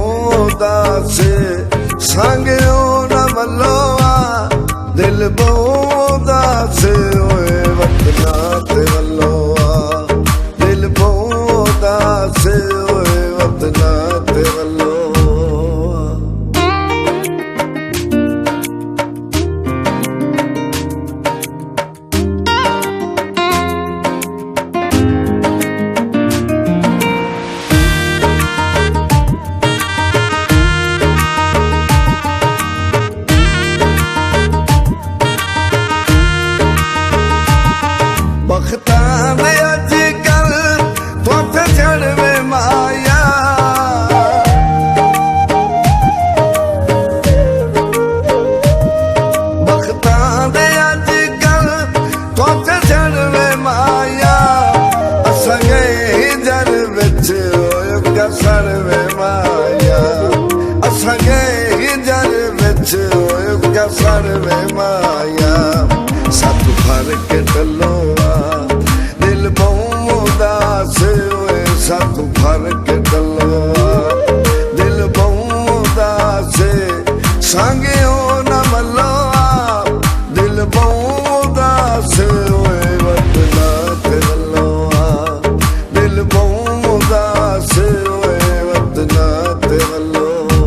उदास सांगियो न वल्लोआ दिल उदास ओए वतना ते वल्लोआ दिल उदास ओए वतना ते वल्लोआ बख्तां दे अज कल तुथे चढ़वे माया बख्तां दे अज कल तुथे चढ़वे माया असां गए जर विच कसरवे माया असां गए जर विच कसरवे माया सत फर्क टलो दिल उदास होए सत फर्क टलोआ दिल उदास सांगियो न मल्लोआ दिल उदास होए वतना ते वल्लोआ दिल उदास होए वतना ते वल्लोआ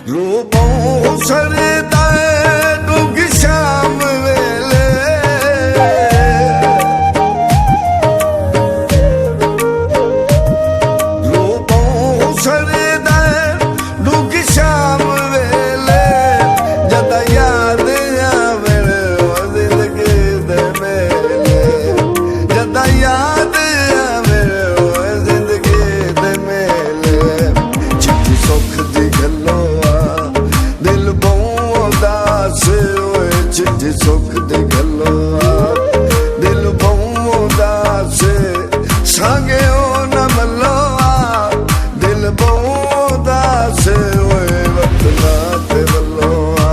रूपों सरदा डूंगी शाम वेले रूपों सरदा डूंगी शाम वेले जदा याद आवे जिंदगी दे मेले जदा याद आवे जिंदगी दे मेले चिट्ठी सुख दी गल्लो चिट्ठी सुख दी गल्लोआ दिल उदास सांगियो न मल्लोआ दिल उदास होए वतना ते वल्लोआ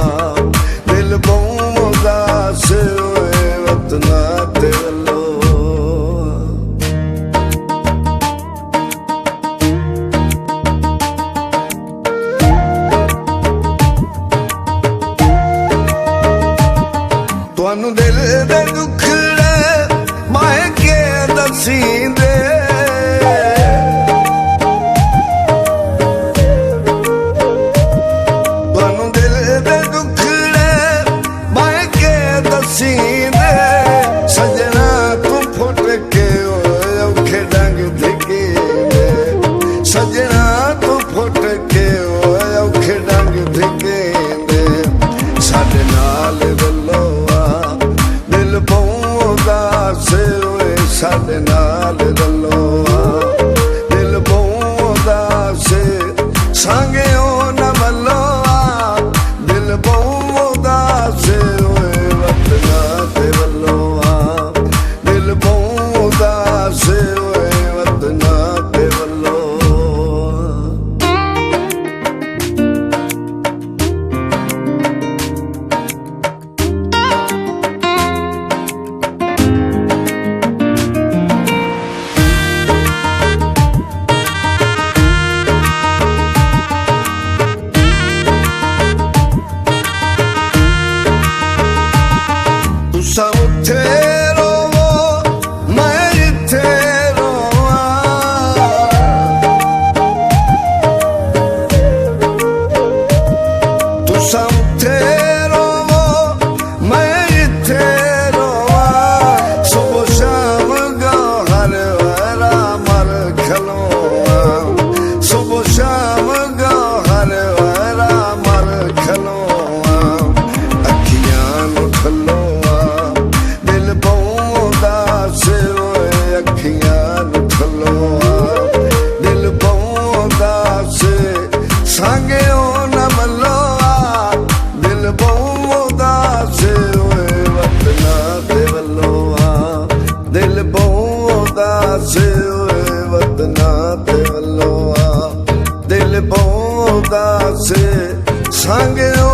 दिल उदास होए वतना ते वल्लोआ तुहानू दिल दे दुखड़े माए के दसींदे तुहानू दिल दे दुखड़े माए के दसींदे सजना तू फुट के औखे डंग धिकेंदे सजना तू फुट के औखे डंग धिकेंदे साडे नाल वल्लोआ दिल उदास होए साडे नाल वल्लोआ दिल उदास सांगियो न वल्लोआ दिल उदास होए वतना ते वल्लोआ दिल उदास होए वतना ते वल्लोआ तुसा उठे रोवो मैं इत्थे रोवां तुसा उठे रोवो मैं इत्थे रोवां सुबह शाम गा हर वेला मर खलोवां सुबह शाम गा हर वेला मर खलोवां अखियां नू ठलो दिल उदास सांगियो न मल्लोआ दिल उदास होए वतना ते वल्लोआ दिल उदास होए वतना ते वल्लोआ दिल उदास सांगियो